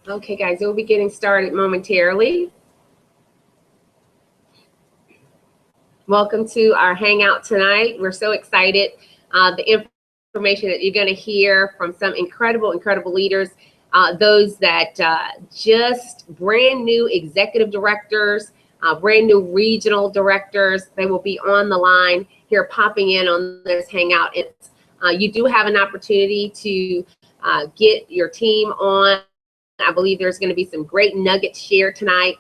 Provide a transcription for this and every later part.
Okay, guys, we'll be getting started momentarily. Welcome to our hangout tonight. We're so excited. The information that you're going to hear from some incredible leaders, those that just brand new executive directors, brand new regional directors. They will be on the line here, popping in on this hangout. You do have an opportunity to get your team on. I believe there's going to be some great nuggets shared tonight.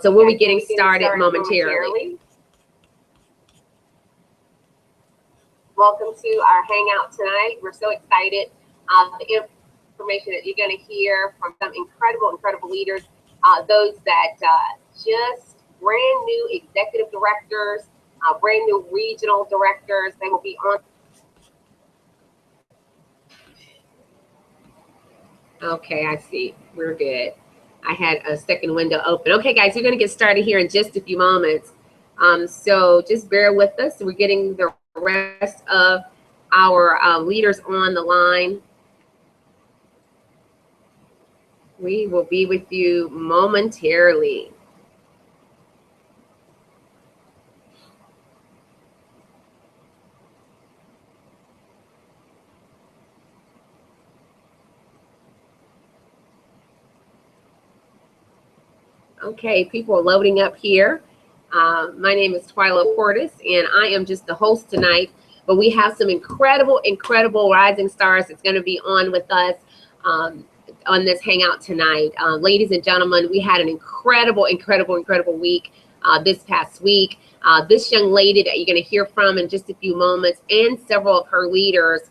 So we'll be getting started momentarily. Welcome to our hangout tonight. We're so excited. The information that you're going to hear from some incredible leaders, those that just brand new executive directors, brand new regional directors. They will be on. Okay, I see. We're good. I had a second window open. Okay, guys, we're going to get started here in just a few moments. So just bear with us. We're getting the rest of our leaders on the line. We will be with you momentarily. Okay, people are loading up here. My name is Twyla Portis, and I am just the host tonight. But we have some incredible rising stars that's going to be on with us on this hangout tonight. Ladies and gentlemen, we had an incredible week this past week. This young lady that you're going to hear from in just a few moments, and several of her leaders,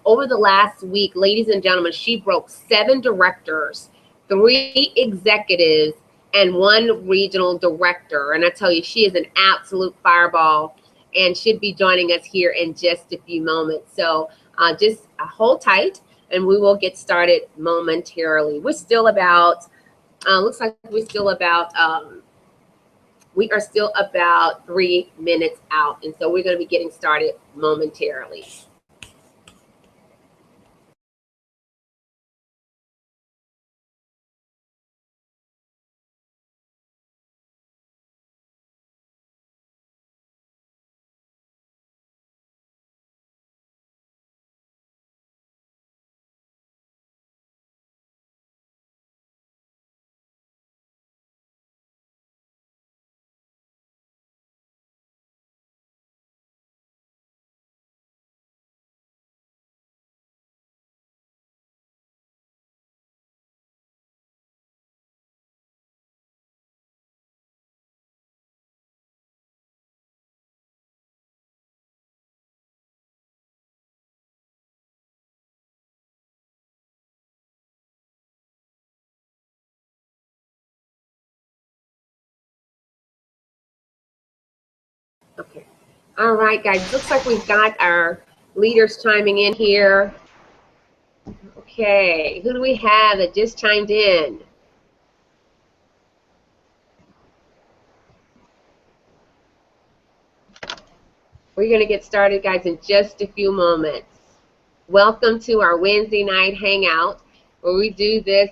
over the last week, ladies and gentlemen, she broke 7 directors, 3 executives, and 1 regional director. And I tell you, she is an absolute fireball and should be joining us here in just a few moments. So just hold tight and we will get started momentarily. We're still about, looks like we're still about, we are still about 3 minutes out. And so we're going to be getting started momentarily. Okay. All right, guys. Looks like we've got our leaders chiming in here. Okay. Who do we have that just chimed in? We're going to get started, guys, in just a few moments. Welcome to our Wednesday night hangout, where we do this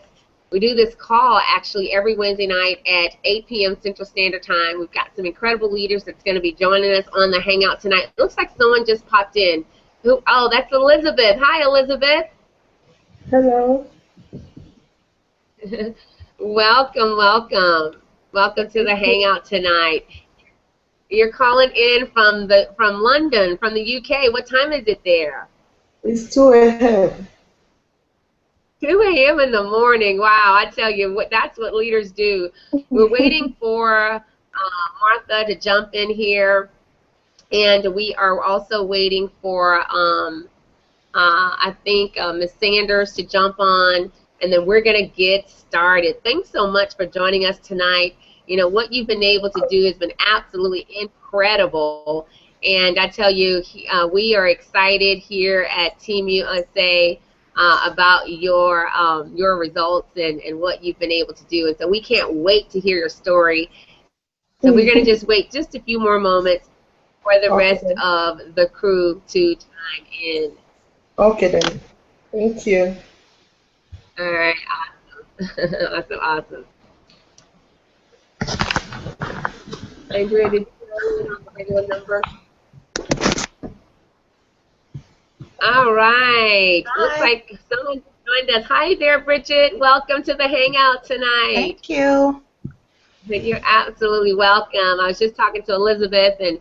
call actually every Wednesday night at 8 p.m. Central Standard Time. We've got some incredible leaders that's going to be joining us on the hangout tonight. It looks like someone just popped in. Who? Oh, that's Elizabeth. Hi, Elizabeth. Hello. Welcome to the hangout tonight. You're calling in from London, from the UK. What time is it there? It's 2 a.m. 2 a.m. in the morning. Wow, I tell you, that's what leaders do. We're waiting for Martha to jump in here, and we are also waiting for, I think, Ms. Sanders to jump on, and then we're going to get started. Thanks so much for joining us tonight. You know, what you've been able to do has been absolutely incredible, and I tell you, we are excited here at Team USA about your results and what you've been able to do. And so we can't wait to hear your story. So we're going to just wait just a few more moments for the rest of the crew to chime in. Okay then. Thank you. All right, awesome. Awesome, awesome. Andrea, did you go in on the regular number? All right. Looks Hi. like someone joined us. Hi there, Bridget. Welcome to the Hangout tonight. Thank you. You're absolutely welcome. I was just talking to Elizabeth, and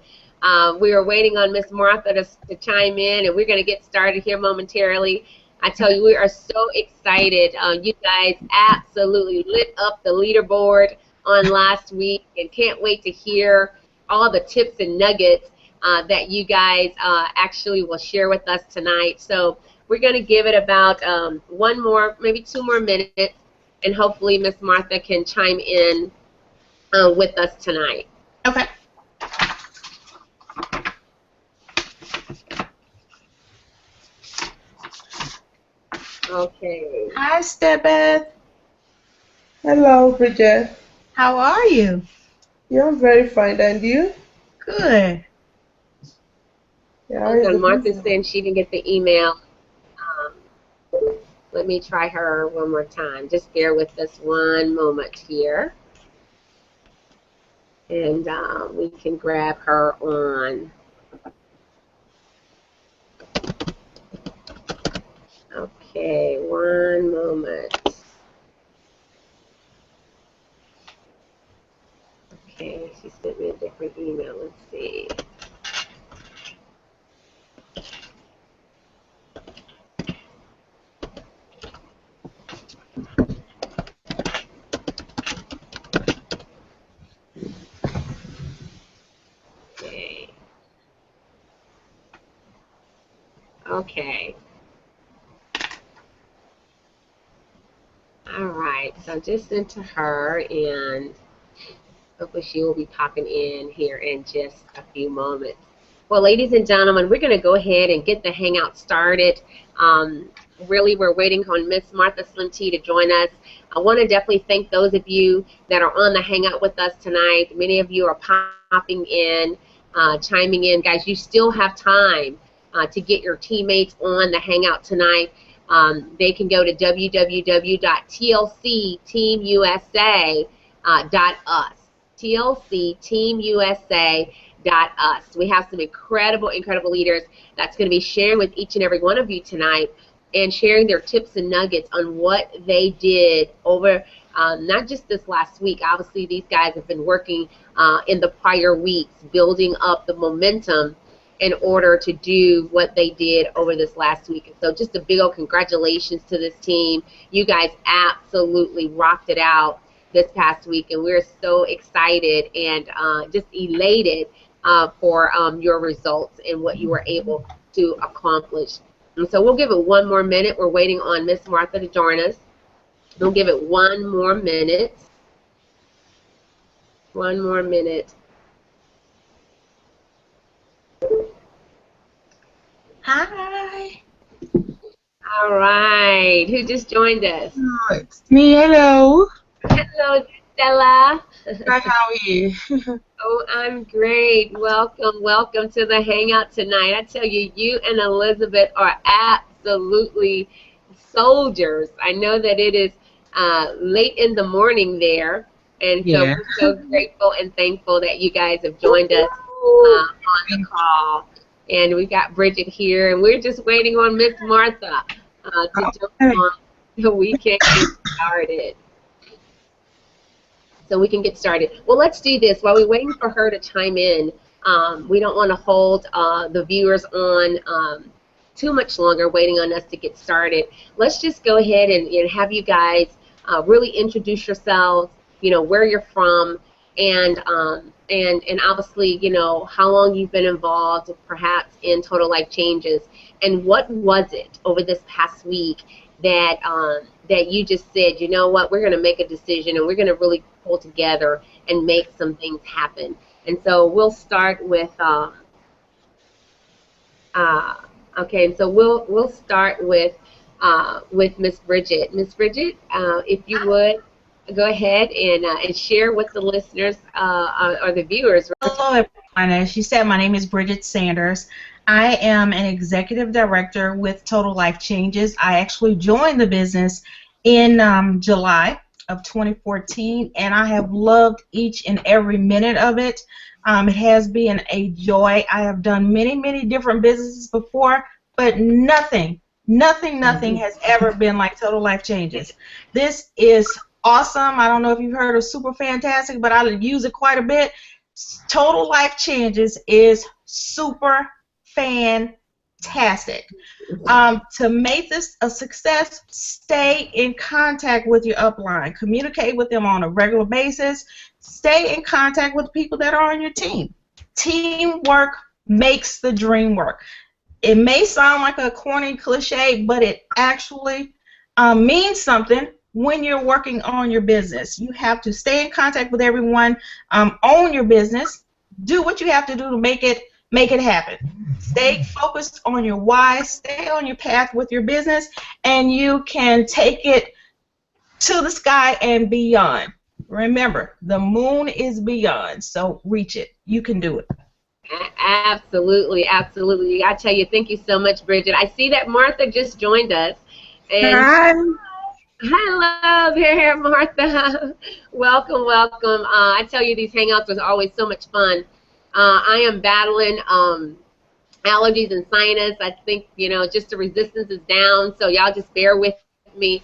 we were waiting on Miss Martha to chime in, and we're going to get started here momentarily. I tell you, we are so excited. You guys absolutely lit up the leaderboard on last week, and can't wait to hear all the tips and nuggets that you guys actually will share with us tonight. So we're going to give it about one more, maybe 2 more minutes, and hopefully Miss Martha can chime in with us tonight. Okay. Okay. Hi, Stebeth. Hello, Bridget. How are you? Yeah, I'm very fine. And you? Good. Yeah, how Hold is the on, Martha's business? saying she didn't get the email. Let me try her one more time. Just bear with us one moment here. And we can grab her on. Okay, one moment. Okay, she sent me a different email. Let's see. Okay. Okay. All right. So just sent to her, and hopefully she will be popping in here in just a few moments. Well, ladies and gentlemen, we're going to go ahead and get the hangout started. Really, we're waiting on Miss Martha Slim T to join us. I want to definitely thank those of you that are on the hangout with us tonight. Many of you are popping in, chiming in. Guys, you still have time to get your teammates on the hangout tonight. They can go to www.tlcteamusa.us. tlcteamusa.us. We have some incredible leaders that's going to be sharing with each and every one of you tonight and sharing their tips and nuggets on what they did over not just this last week. Obviously, these guys have been working in the prior weeks, building up the momentum in order to do what they did over this last week. And so just a big old congratulations to this team. You guys absolutely rocked it out this past week, and we're so excited and just elated for your results and what you were able to accomplish. And so we'll give it one more minute. We're waiting on Miss Martha to join us. We'll give it one more minute. One more minute. Hi. All right. Who just joined us? Oh, it's me. Hello. Hello, Stella. Hi, how are you? Oh, I'm great. Welcome to the hangout tonight. I tell you, you and Elizabeth are absolutely soldiers. I know that it is late in the morning there, and so Yeah. we're so grateful and thankful that you guys have joined us on the call. And we got Bridget here, and we're just waiting on Miss Martha to jump on so we can get started. Well, let's do this. While we're waiting for her to chime in, we don't want to hold the viewers on too much longer waiting on us to get started. Let's just go ahead and have you guys really introduce yourselves, you know, where you're from, and obviously, you know, how long you've been involved perhaps in Total Life Changes, and what was it over this past week that that you just said, you know what, we're going to make a decision and we're going to really pull together and make some things happen. And so we'll start with okay, and so we'll start with Miss Bridget. Miss Bridget, if you would go ahead and share with the listeners or the viewers. Hello, everyone. As you said, my name is Bridget Sanders. I am an executive director with Total Life Changes. I actually joined the business in July of 2014, and I have loved each and every minute of it. It has been a joy. I have done many, many different businesses before, but nothing has ever been like Total Life Changes. This is awesome. I don't know if you've heard of Super Fantastic, but I use it quite a bit. Total Life Changes is super fantastic. To make this a success, stay in contact with your upline. Communicate with them on a regular basis. Stay in contact with people that are on your team. Teamwork makes the dream work. It may sound like a corny cliche, but it actually means something when you're working on your business. You have to stay in contact with everyone, own your business, do what you have to do to make it happen. Stay focused on your why, stay on your path with your business, and you can take it to the sky and beyond. Remember, the moon is beyond, so reach it. You can do it. Absolutely, absolutely. I tell you, thank you so much, Bridget. I see that Martha just joined us. And Hi. hello there, Martha. Welcome, welcome. I tell you, these hangouts are always so much fun. I am battling allergies and sinus. I think, just the resistance is down, so y'all just bear with me.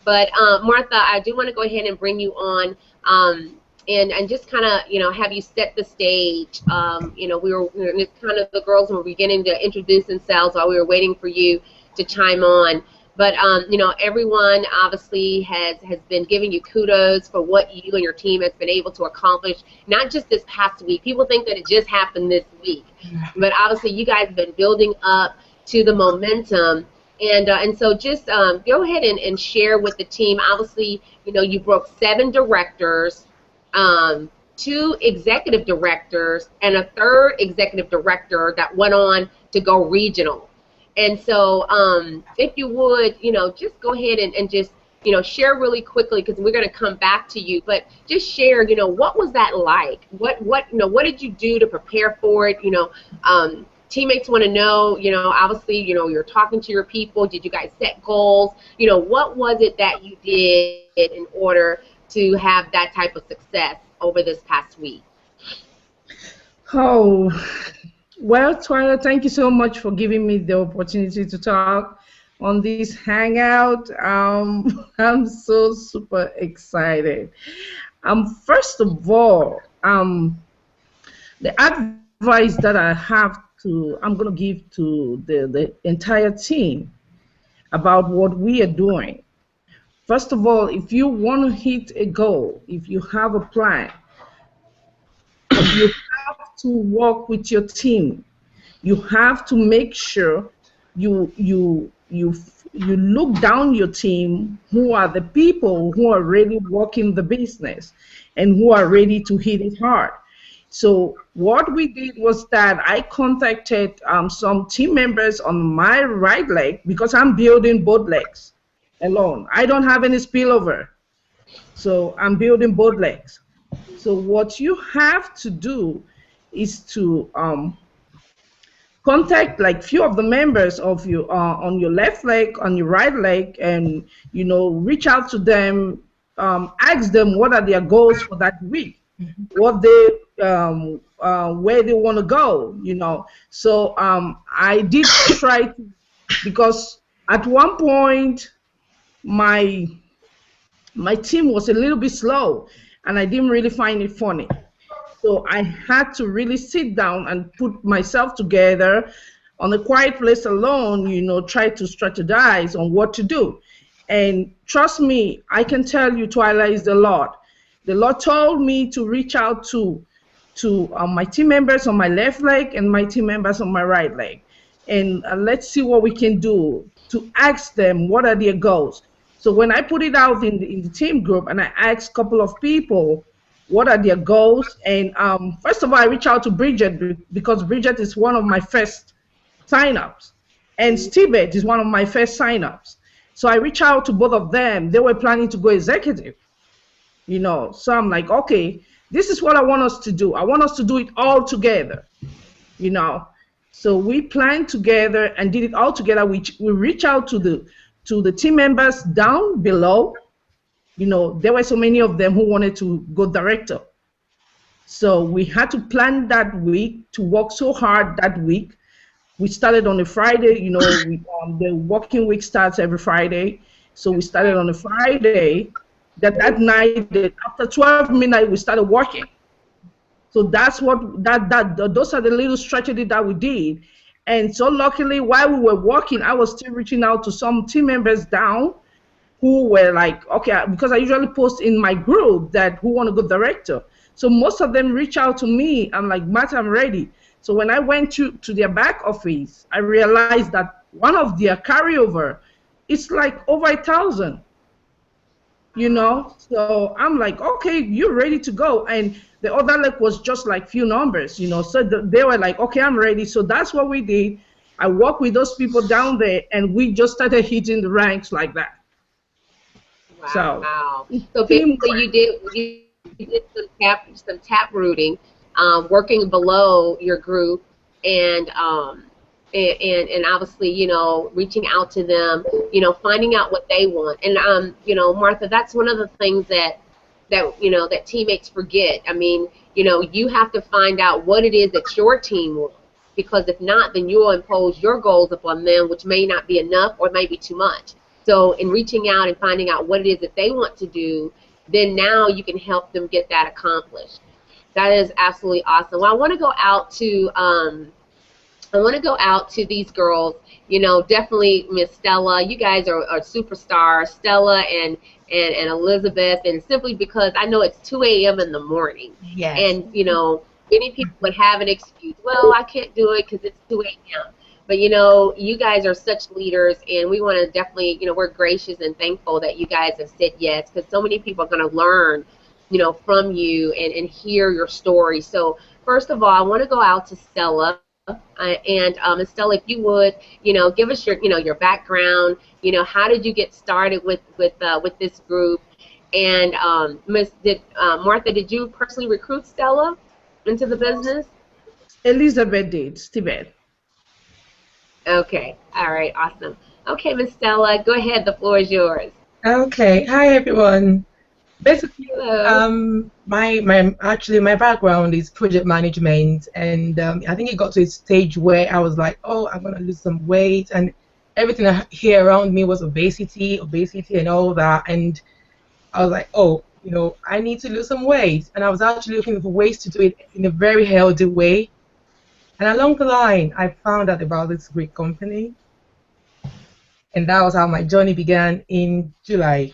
But Martha, I do want to go ahead and bring you on and just kind of, have you set the stage. We were kind of, the girls were beginning to introduce themselves while we were waiting for you to chime on. But, everyone obviously has been giving you kudos for what you and your team has been able to accomplish, not just this past week. People think that it just happened this week. But obviously you guys have been building up to the momentum. And so just go ahead and share with the team. Obviously, you broke 7 directors, 2 executive directors, and a 3rd executive director that went on to go regional. And so if you would, just go ahead and just, share really quickly, because we're going to come back to you, but just share, what was that like? What did you do to prepare for it? Teammates want to know, obviously, you're talking to your people. Did you guys set goals? What was it that you did in order to have that type of success over this past week? Oh, well, Twyla, thank you so much for giving me the opportunity to talk on this hangout. I'm so super excited. First of all, the advice that I'm going to give to the entire team about what we are doing. First of all, if you want to hit a goal, if you have a plan, you have to work with your team. You have to make sure you look down your team, who are the people who are really working the business and who are ready to hit it hard. So what we did was that I contacted some team members on my right leg, because I'm building both legs alone. I don't have any spillover. So I'm building both legs. So what you have to do is to contact like few of the members of you on your left leg, on your right leg, and reach out to them, ask them what are their goals for that week, what they where they want to go. So I did try to, because at one point my team was a little bit slow and I didn't really find it funny. So I had to really sit down and put myself together on a quiet place alone, try to strategize on what to do. And trust me, I can tell you, Twyla, is the Lord. The Lord told me to reach out to my team members on my left leg and my team members on my right leg. And let's see what we can do to ask them what are their goals. So when I put it out in the team group and I asked a couple of people what are their goals, and first of all, I reached out to Bridget, because Bridget is one of my first signups, and Stibet is one of my first signups. So I reached out to both of them. They were planning to go executive, So I'm like, okay, this is what I want us to do. I want us to do it all together, So we planned together and did it all together. We reached out to to the team members down below, there were so many of them who wanted to go director. So we had to plan that week, to work so hard that week. We started on a Friday, the working week starts every Friday. So we started on a Friday. That night, after 12 midnight, we started working. So that's what those are the little strategy that we did. And so luckily, while we were working, I was still reaching out to some team members down who were like, okay, because I usually post in my group that who want to go director. So most of them reach out to me. I'm like, Matt, I'm ready. So when I went to their back office, I realized that one of their carryover, it's like over 1,000. So I'm like, okay, you're ready to go. And the other leg was just like few numbers, so they were like, okay, I'm ready. So that's what we did. I worked with those people down there, and we just started hitting the ranks like that. Wow. So basically you did some tap rooting, working below your group, and obviously, reaching out to them, finding out what they want. And Martha, that's one of the things that teammates forget. I mean, you have to find out what it is that your team wants, because if not, then you will impose your goals upon them, which may not be enough or may be too much. So in reaching out and finding out what it is that they want to do, then now you can help them get that accomplished. That is absolutely awesome. Well, I want to go out to these girls. Definitely Miss Stella. You guys are superstars, Stella and Elizabeth, and simply because I know it's 2 a.m. in the morning. Yes. And many people would have an excuse. Well, I can't do it because it's 2 a.m. But you guys are such leaders, and we want to definitely, we're gracious and thankful that you guys have said yes, because so many people are going to learn, from you and hear your story. So first of all, I want to go out to Stella. And Stella, if you would, give us your background. How did you get started with this group? And Martha, did you personally recruit Stella into the business? Elizabeth did, Steven. Okay. All right. Awesome. Okay, Miss Stella, go ahead. The floor is yours. Okay. Hi, everyone. Basically, Hello. my background is project management, and I think it got to a stage where I was like, oh, I'm gonna lose some weight, and everything here around me was obesity, and all that, and I was like, oh, I need to lose some weight, and I was actually looking for ways to do it in a very healthy way. And along the line, I found out about this great company, and that was how my journey began in July.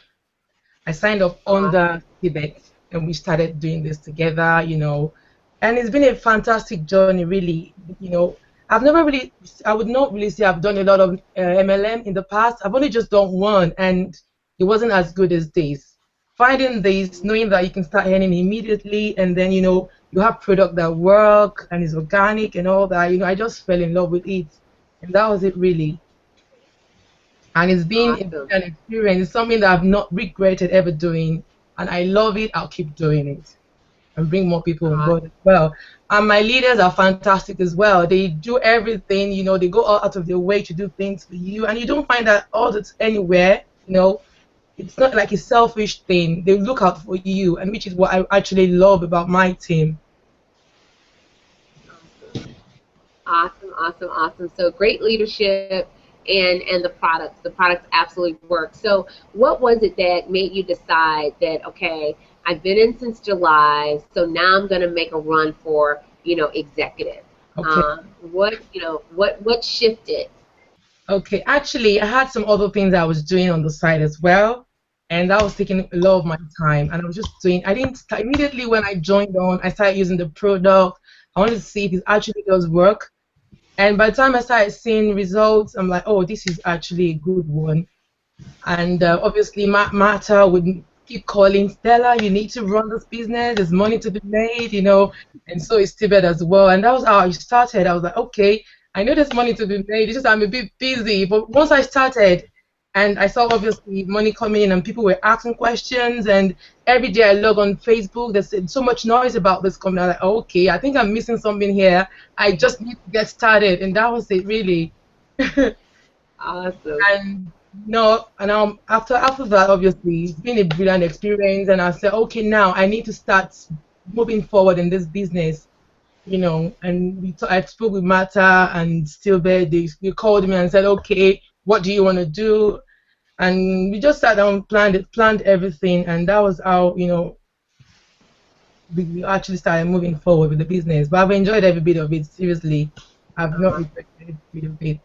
I signed up under Tibet, and we started doing this together, and it's been a fantastic journey, really. I would not really say I've done a lot of MLM in the past. I've only just done one, and it wasn't as good as this. Finding this, knowing that you can start earning immediately, and then, you have product that work and is organic and all that, I just fell in love with it, and that was it, really. And it's been an experience. It's something that I've not regretted ever doing, and I love it. I'll keep doing it and bring more people on board as well. And my leaders are fantastic as well. They do everything, they go all out of their way to do things for you, and you don't find that all that's anywhere, It's not like a selfish thing. They look out for you, and which is what I actually love about my team. Awesome. So great leadership and the products absolutely work. So what was it that made you decide that, okay, I've been in since July, so now I'm going to make a run for, executive? Okay. What shifted? Okay, actually, I had some other things I was doing on the side as well, and that was taking a lot of my time. And I was just I didn't start immediately when I joined on. I started using the product. I wanted to see if it actually does work. And by the time I started seeing results, I'm like, oh, this is actually a good one. And obviously, Martha would keep calling, Stella, you need to run this business. There's money to be made, And so is Tibet as well. And that was how I started. I was like, okay, I know there's money to be made. It's just I'm a bit busy. But once I started, and I saw obviously money coming in, and people were asking questions, and every day I log on Facebook, there's so much noise about this company. I'm like, okay, I think I'm missing something here. I just need to get started, and that was it, really. Awesome. And No, and after that, obviously, it's been a brilliant experience, and I said, okay, now I need to start moving forward in this business, And I spoke with Martha and Stillbed. They called me and said, okay, what do you want to do? And we just sat down, planned everything, and that was how we actually started moving forward with the business. But I've enjoyed every bit of it. Seriously, I've not regretted every bit of it.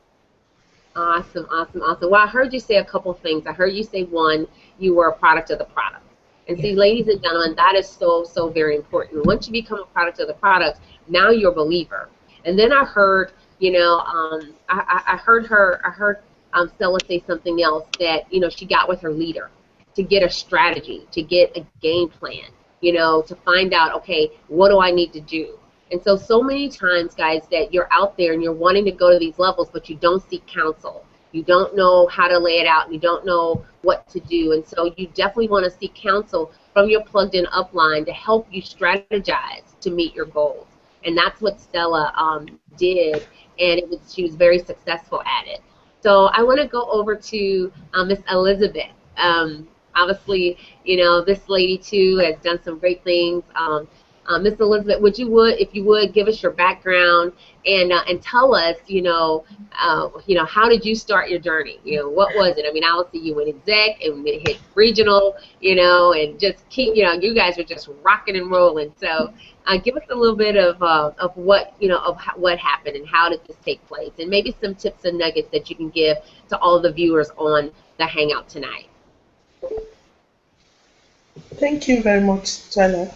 Awesome, awesome, awesome. Well, I heard you say a couple things. I heard you say one, you were a product of the product. And see, Yeah. ladies and gentlemen, that is so, so very important. Once you become a product of the product, now you're a believer. And then I heard, I heard Stella say something else that, she got with her leader to get a strategy, to get a game plan, to find out, okay, what do I need to do? And so many times, guys, that you're out there and you're wanting to go to these levels, but you don't seek counsel. You don't know how to lay it out, and you don't know what to do. And so you definitely want to seek counsel from your plugged-in upline to help you strategize to meet your goals. And that's what Stella did, and she was very successful at it. So I want to go over to Miss Elizabeth. Obviously, this lady too has done some great things. Miss Elizabeth, if you would, give us your background and tell us, how did you start your journey? What was it? I mean, I see you went exec and hit regional, and just keep, you guys are just rocking and rolling. So, give us a little bit of what, what happened and how did this take place, and maybe some tips and nuggets that you can give to all the viewers on the Hangout tonight. Thank you very much, Tyler.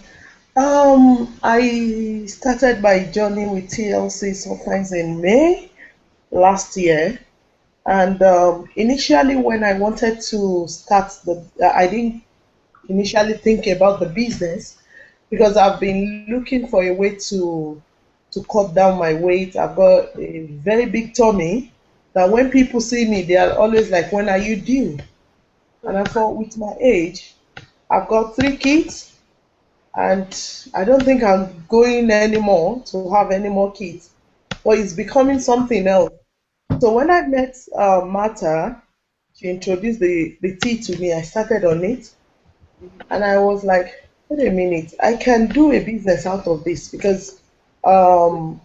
I started my journey with TLC sometimes in May last year, and initially when I wanted to start I didn't initially think about the business because I've been looking for a way to cut down my weight. I've got a very big tummy that when people see me, they are always like, "When are you due?" And I thought, with my age, I've got 3 kids, and I don't think I'm going anymore to have any more kids. But it's becoming something else. So when I met Martha, she introduced the tea to me. I started on it, and I was like, wait a minute, I can do a business out of this because um,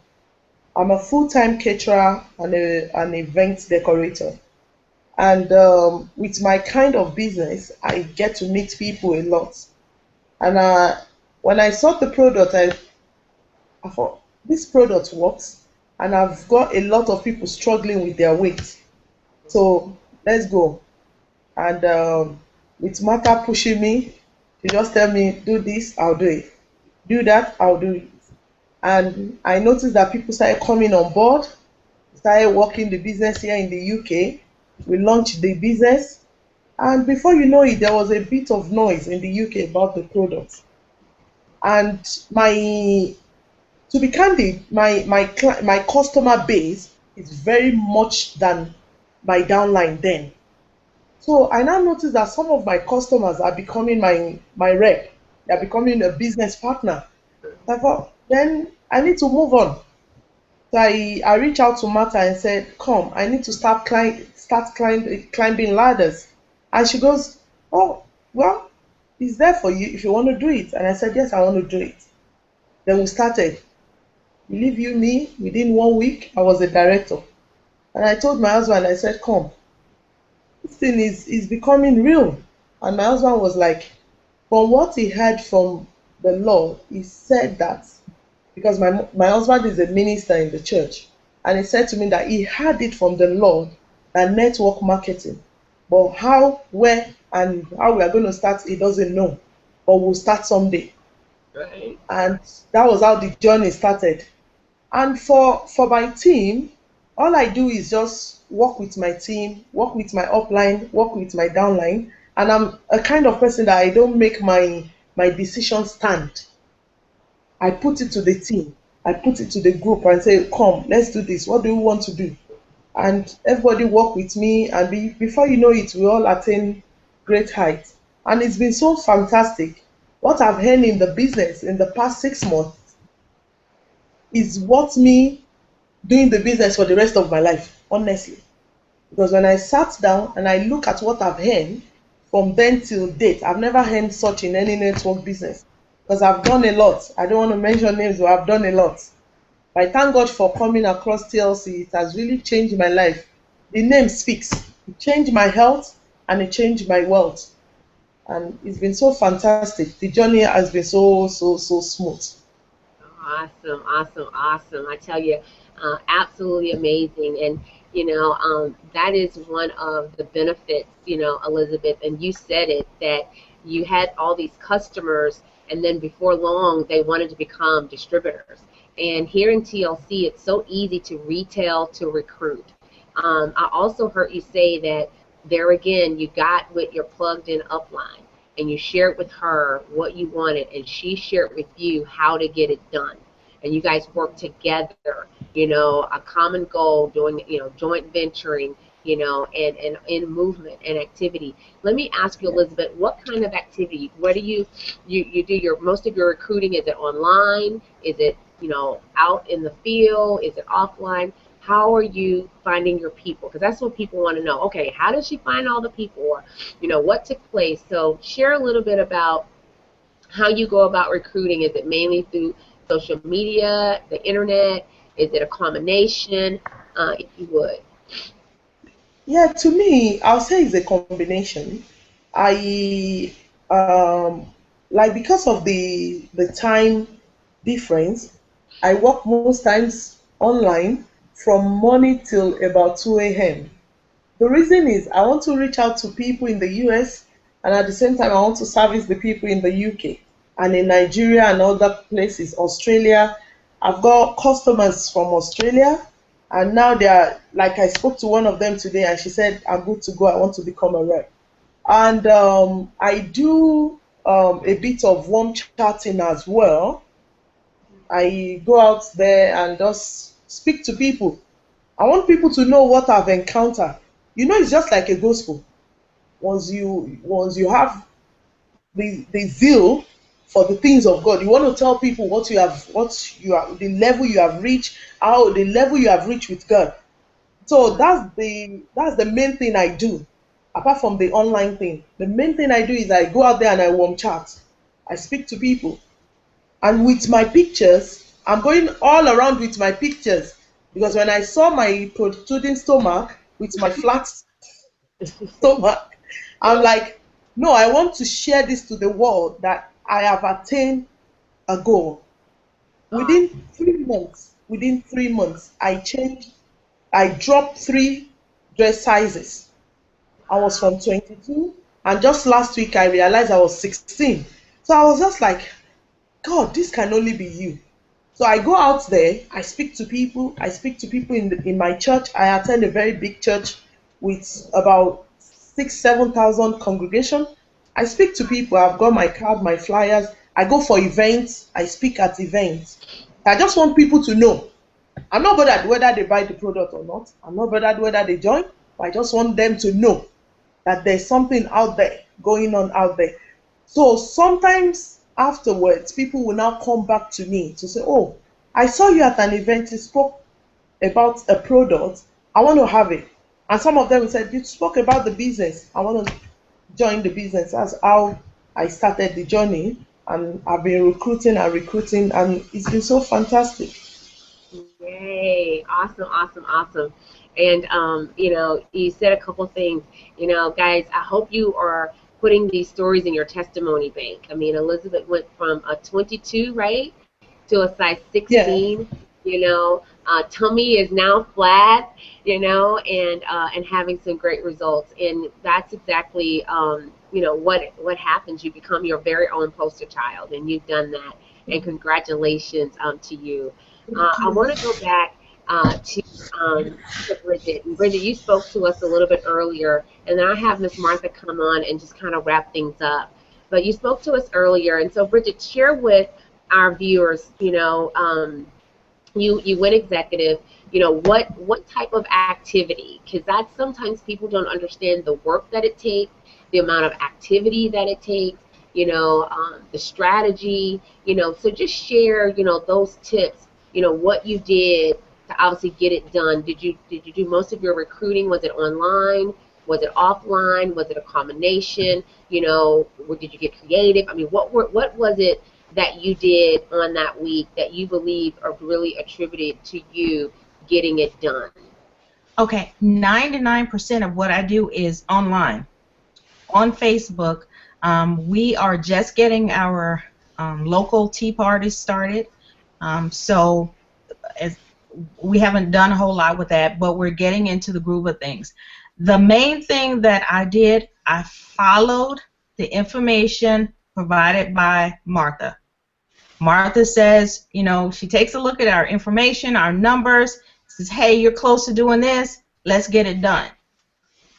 I'm a full-time caterer and an event decorator. And with my kind of business, I get to meet people a lot. And when I saw the product, I thought, this product works, and I've got a lot of people struggling with their weight. So let's go. And with Martha pushing me, she just tell me, do this, I'll do it. Do that, I'll do it. And I noticed that people started coming on board, started working the business here in the UK. We launched the business, and before you know it, there was a bit of noise in the UK about the product. And to be candid, my customer base is very much than my downline then. So I now notice that some of my customers are becoming my rep. They're becoming a business partner. I thought, then I need to move on. So I reached out to Martha and said, come, I need to climbing ladders. And she goes, oh, well, it's there for you if you want to do it. And I said, yes, I want to do it. Then we started. Believe you me, within 1 week, I was a director. And I told my husband, I said, come, this thing is becoming real. And my husband was like, from what he heard from the Lord, he said that, because my husband is a minister in the church, and he said to me that he heard it from the Lord that network marketing, but how, where, and how we are going to start, he doesn't know, but we'll start someday. Right. And that was how the journey started. And for my team, all I do is just work with my team, work with my upline, work with my downline. And I'm a kind of person that I don't make my decision stand. I put it to the team. I put it to the group and say, come, let's do this. What do we want to do? And everybody work with me, and before you know it, we all attain great heights. And it's been so fantastic. What I've earned in the business in the past 6 months is worth me doing the business for the rest of my life, honestly. Because when I sat down and I look at what I've earned from then till date, I've never earned such in any network business. Because I've done a lot. I don't want to mention names, but I've done a lot. But I thank God for coming across TLC. It has really changed my life. The name speaks. It changed my health and it changed my wealth. And it's been so fantastic. The journey has been so smooth. Awesome, awesome, awesome. I tell you, absolutely amazing. And, that is one of the benefits, Elizabeth, and you said it, that you had all these customers, and then before long, they wanted to become distributors. And here in TLC, it's so easy to retail to recruit. I also heard you say that there again, you got with your plugged in upline and you shared with her what you wanted, and she shared with you how to get it done. And you guys worked together, a common goal, doing, joint venturing, and in movement and activity. Let me ask you, Elizabeth, what kind of activity? What do you do your most of your recruiting? Is it online? Is it, out in the field? Is it offline? How are you finding your people? Because that's what people want to know. Okay, how did she find all the people? Or, what took place? So share a little bit about how you go about recruiting. Is it mainly through social media, the internet? Is it a combination? If you would. Yeah, to me, I'll say it's a combination. I like because of the time difference, I work most times online from morning till about 2 a.m. The reason is I want to reach out to people in the US and at the same time I want to service the people in the UK and in Nigeria and other places, Australia. I've got customers from Australia and now they are like I spoke to one of them today and she said, I'm good to go, I want to become a rep. And I do a bit of warm chatting as well. I go out there and just speak to people. I want people to know what I've encountered. It's just like a gospel. Once you have the zeal for the things of God, you want to tell people the level you have reached, how the level you have reached with God. So that's the main thing I do. Apart from the online thing, the main thing I do is I go out there and I warm chat. I speak to people. And with my pictures, I'm going all around with my pictures because when I saw my protruding stomach with my flat stomach, I'm like, no, I want to share this to the world that I have attained a goal. Within 3 months, I dropped 3 dress sizes. I was from 22, and just last week I realized I was 16. So I was just like, God, this can only be you. So I go out there, I speak to people, in my church. I attend a very big church with about 7,000 congregation. I speak to people, I've got my card, my flyers. I go for events, I speak at events. I just want people to know. I'm not bothered whether they buy the product or not. I'm not bothered whether they join. But I just want them to know that there's something out there going on out there. So sometimes afterwards, people will now come back to me to say, oh, I saw you at an event, you spoke about a product, I want to have it. And some of them said, you spoke about the business, I want to join the business. That's how I started the journey. And I've been recruiting, and it's been so fantastic. Yay. Awesome, awesome, awesome. And, you said a couple things. Guys, I hope you are putting these stories in your testimony bank. I mean, Elizabeth went from a 22, right, to a size Yeah. 16. Tummy is now flat, and having some great results. And that's exactly, what happens. You become your very own poster child, and you've done that. And congratulations to you. Thank I you. want to go back to Bridget. And Bridget, you spoke to us a little bit earlier, and then I have Miss Martha come on and just kind of wrap things up. But you spoke to us earlier, and so Bridget, share with our viewers, you went executive, what type of activity? Because that's sometimes people don't understand the work that it takes, the amount of activity that it takes, the strategy, so just share, those tips, what you did to obviously get it done? Did you do most of your recruiting? Was it online? Was it offline? Was it a combination? Or did you get creative? I mean, what was it that you did on that week that you believe are really attributed to you getting it done? Okay, 99% of what I do is online, on Facebook. We are just getting our local tea parties started. So as we haven't done a whole lot with that, but we're getting into the groove of things. The main thing that I did, I followed the information provided by Martha. Martha says, she takes a look at our information, our numbers, says, hey, you're close to doing this, let's get it done.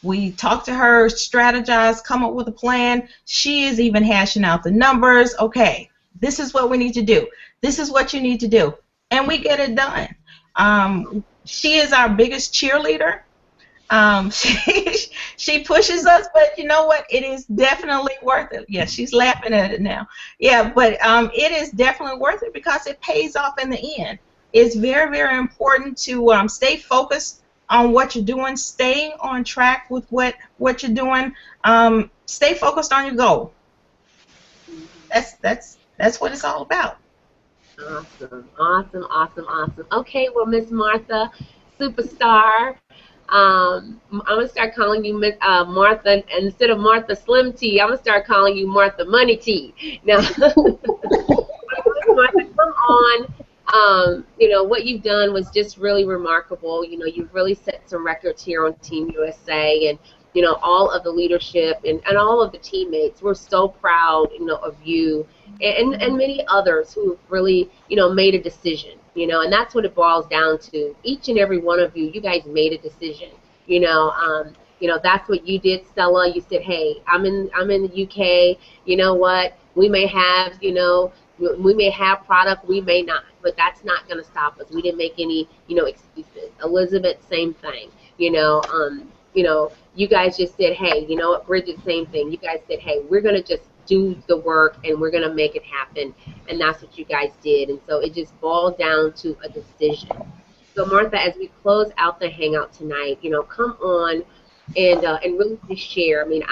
We talk to her, strategize, come up with a plan. She is even hashing out the numbers. Okay, this is what we need to do. This is what you need to do. And we get it done. She is our biggest cheerleader. She pushes us, but you know what? It is definitely worth it. Yeah, she's laughing at it now. Yeah, but it is definitely worth it because it pays off in the end. It's very, very important to stay focused on what you're doing, stay on track with what you're doing. Stay focused on your goal. That's what it's all about. Awesome, awesome, awesome, awesome. Okay, well, Miss Martha, superstar. I'm gonna start calling you Miss Martha, and instead of Martha Slim Tea, I'm gonna start calling you Martha Money Tea. Now, Martha, come on. What you've done was just really remarkable. You've really set some records here on Team USA, and all of the leadership and all of the teammates. We're so proud, of you and many others who've really, made a decision. And that's what it boils down to. Each and every one of you guys made a decision. That's what you did, Stella. You said, hey, I'm in the UK. You know what? We may have, we may have product, we may not, but that's not going to stop us. We didn't make any, excuses. Elizabeth, same thing. You guys just said, hey, you know what, Bridget, same thing. You guys said, hey, we're going to just do the work and we're going to make it happen. And that's what you guys did. And so it just boiled down to a decision. So Martha, as we close out the hangout tonight, come on and really just share. I mean,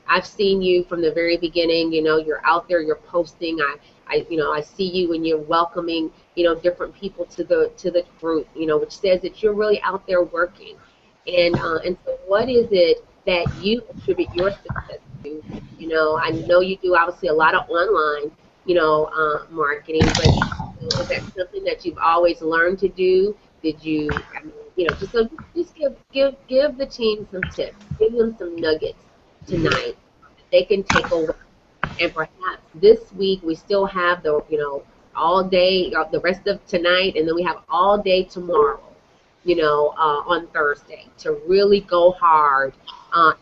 I've seen you from the very beginning. You're out there, you're posting. I see you when you're welcoming, different people to the group, which says that you're really out there working. And so what is it that you attribute your success to? I know you do obviously a lot of online, marketing, but is that something that you've always learned to do? Did you, just give the team some tips, give them some nuggets tonight that they can take away. And perhaps this week we still have the, all day, the rest of tonight, and then we have all day tomorrow, on Thursday to really go hard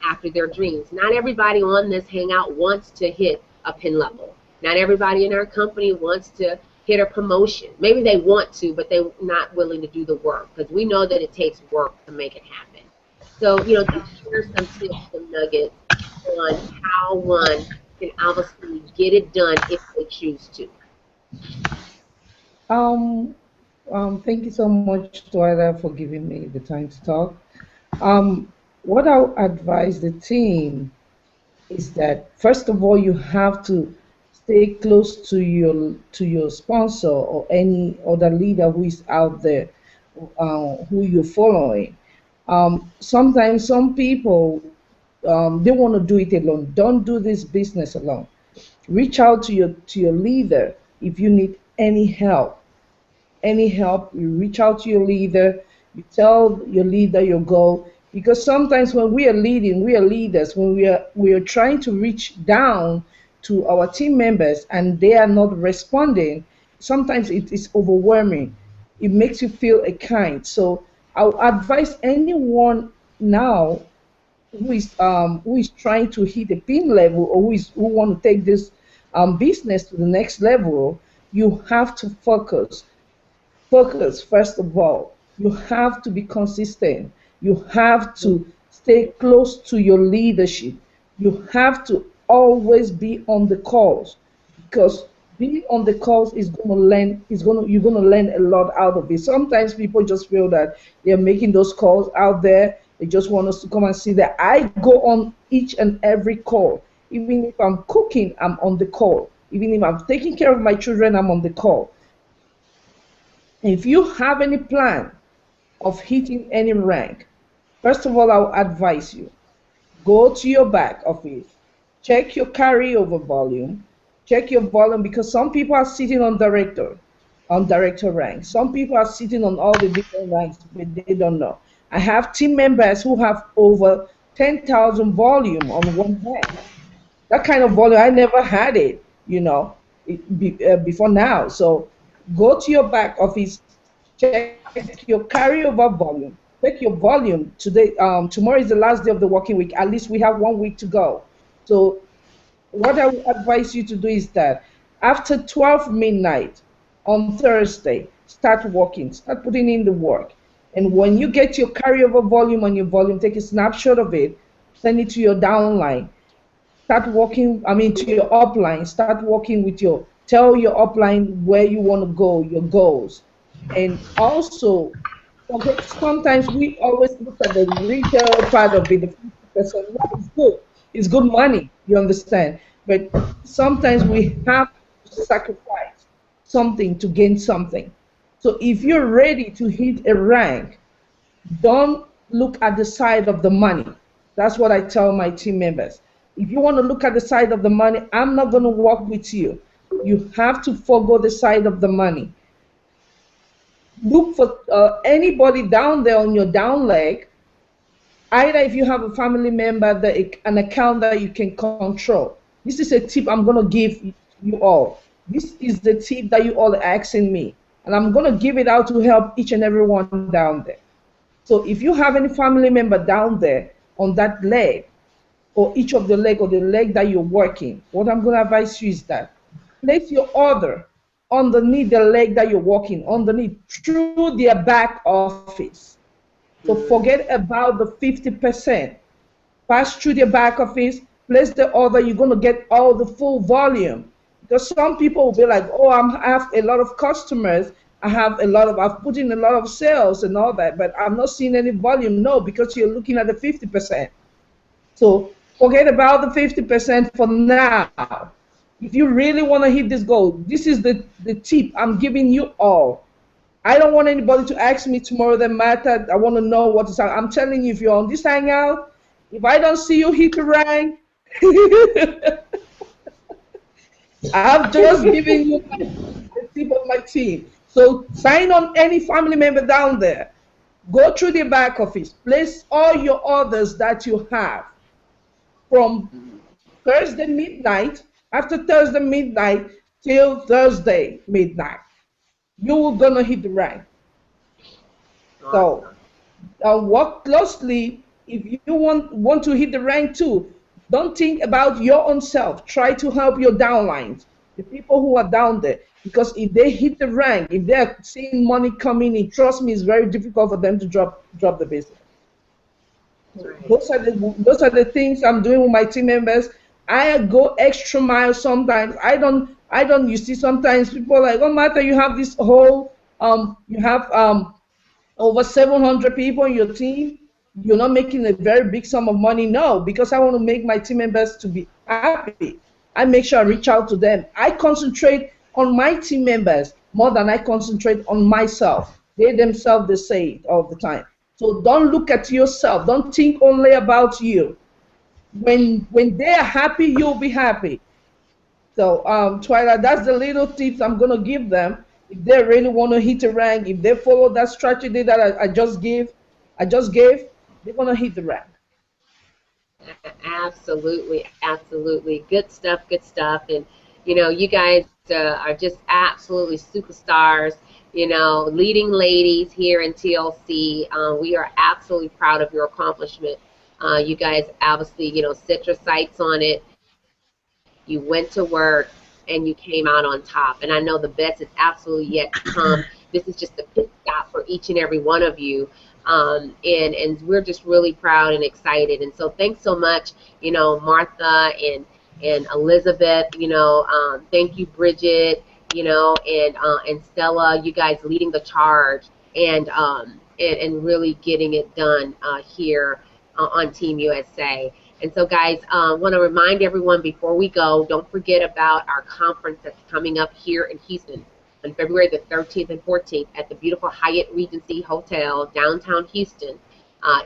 after their dreams. Not everybody on this hangout wants to hit a pin level. Not everybody in our company wants to hit a promotion. Maybe they want to, but they're not willing to do the work because we know that it takes work to make it happen. So, just share some tips, some nuggets on how one can obviously get it done if they choose to. Um, Thank you so much, Twyla, for giving me the time to talk. What I'll advise the team is that first of all, you have to stay close to your sponsor or any other leader who is out there, who you're following. Sometimes some people they want to do it alone. Don't do this business alone. Reach out to your leader if you need any help, you reach out to your leader, you tell your leader your goal. Because sometimes when we are leading, we are leaders, when we are trying to reach down to our team members and they are not responding, sometimes it is overwhelming. It makes you feel a kind. So I would advise anyone now who is trying to hit the pin level or who want to take this business to the next level, you have to focus first of all. You have to be consistent. You have to stay close to your leadership. You have to always be on the calls because being on the calls is gonna learn is gonna you're gonna learn a lot out of it. Sometimes people just feel that they're making those calls out there. They just want us to come and see that. I go on each and every call. Even if I'm cooking, I'm on the call. Even if I'm taking care of my children, I'm on the call. If you have any plan of hitting any rank, first of all, I'll advise you go to your back office, check your carryover volume, check your volume because some people are sitting on director rank. Some people are sitting on all the different ranks, but they don't know. I have team members who have over 10,000 volume on one hand. That kind of volume, I never had it, before now. So go to your back office, check your carryover volume, check your volume. Tomorrow is the last day of the working week. At least we have 1 week to go. So what I would advise you to do is that after 12 midnight on Thursday, start working, start putting in the work. And when you get your carryover volume on your volume, take a snapshot of it, send it to your downline. Start working, I mean, to your upline. Start working with tell your upline where you want to go, your goals. And also, okay, sometimes we always look at the retail part of it, the 50%. Yeah, it's good. It's good money, you understand. But sometimes we have to sacrifice something to gain something. So if you're ready to hit a rank, don't look at the side of the money. That's what I tell my team members. If you want to look at the side of the money, I'm not going to work with you. You have to forego the side of the money. Look for anybody down there on your down leg, either if you have a family member, an account that you can control. This is a tip I'm going to give you all. This is the tip that you all are asking me. And I'm going to give it out to help each and every one down there. So if you have any family member down there on that leg, or each of the leg or the leg that you're working, what I'm going to advise you is that place your order underneath the leg that you're walking, underneath, through their back office. So forget about the 50%. Pass through their back office, place the order, you're going to get all the full volume. Because some people will be like, oh, I have a lot of customers, I've put in a lot of sales and all that, but I'm not seeing any volume. No, because you're looking at the 50%. So forget about the 50% for now. If you really want to hit this goal, this is the tip I'm giving you all. I don't want anybody to ask me tomorrow that matter. I want to know what is. I'm telling you, if you're on this hangout, if I don't see you hit the rank, I've just given you the tip of my team. So sign on any family member down there. Go through the back office. Place all your orders that you have from Thursday midnight, after Thursday midnight till Thursday midnight. You're gonna hit the rank. So work closely. If you want to hit the rank too, don't think about your own self. Try to help your downlines, the people who are down there. Because if they hit the rank, if they're seeing money coming in, trust me, it's very difficult for them to drop the business. Right. Those are the things I'm doing with my team members. I go extra mile sometimes. I don't. You see, sometimes people are like, oh, Martha, you have this whole you have over 700 people in your team. You're not making a very big sum of money. No, because I want to make my team members to be happy. I make sure I reach out to them. I concentrate on my team members more than I concentrate on myself. They themselves, they say it all the time. So don't look at yourself. Don't think only about you. When they're happy, you'll be happy. So Twyla, that's the little tips I'm gonna give them. If they really want to hit a rank, if they follow that strategy that I just gave, they're gonna hit the rank. Absolutely, absolutely. Good stuff, good stuff. And, you guys are just absolutely superstars, leading ladies here in TLC. We are absolutely proud of your accomplishment. You guys obviously, set your sights on it. You went to work and you came out on top. And I know the best is absolutely yet to come. This is just a pit stop for each and every one of you. And we're just really proud and excited. And so thanks so much, Martha and Elizabeth, thank you, Bridget, and Stella, you guys leading the charge and really getting it done here on Team USA. And so, guys, want to remind everyone before we go, don't forget about our conference that's coming up here in Houston on February the 13th and 14th at the beautiful Hyatt Regency Hotel, downtown Houston.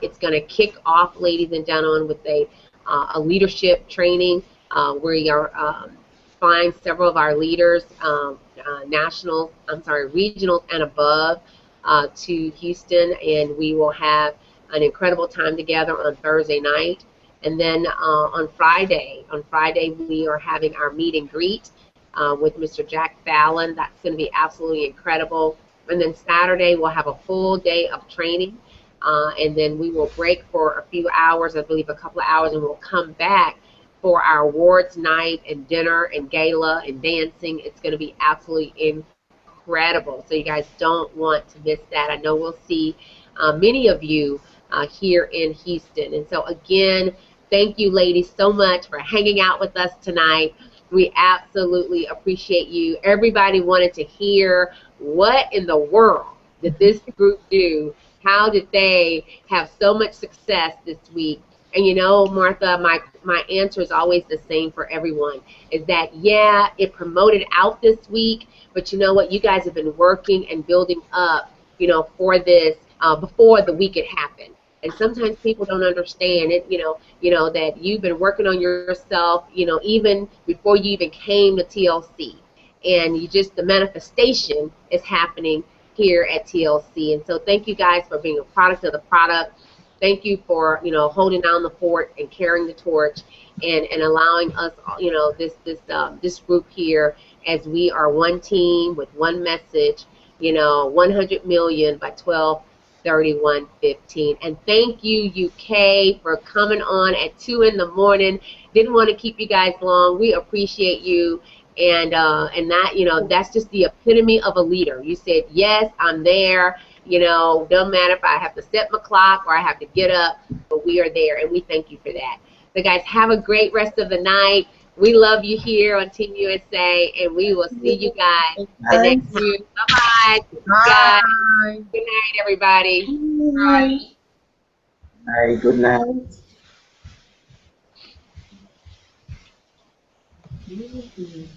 It's going to kick off, ladies and gentlemen, with a leadership training. We are flying several of our leaders, regionals and above, to Houston, and we will have an incredible time together on Thursday night. And then on Friday we are having our meet and greet with Mr. Jack Fallon. That's going to be absolutely incredible. And then Saturday we'll have a full day of training, and then we will break for a few hours, I believe a couple of hours, and we'll come back for our awards night and dinner and gala and dancing. It's going to be absolutely incredible. So you guys don't want to miss that. I know we'll see many of you here in Houston. And so again, thank you, ladies, so much for hanging out with us tonight. We absolutely appreciate you. Everybody wanted to hear what in the world did this group do? How did they have so much success this week? And Martha, my answer is always the same for everyone, is that, yeah, it promoted out this week, but you know what? You guys have been working and building up, for this before the week it happened. And sometimes people don't understand it, that you've been working on yourself, even before you even came to TLC. And the manifestation is happening here at TLC. And so thank you guys for being a product of the product. Thank you for, holding down the fort and carrying the torch and allowing us, this group here, as we are one team with one message, 100 million by 12/31/15. And thank you, UK, for coming on at 2 in the morning. Didn't want to keep you guys long. We appreciate you. And that, that's just the epitome of a leader. You said, yes, I'm there. Doesn't matter if I have to set my clock or I have to get up, but we are there, and we thank you for that. So, guys, have a great rest of the night. We love you here on Team USA, and we will see you guys the next time. Bye-bye. Bye. Good night, everybody. Bye. Bye. Good night. Bye.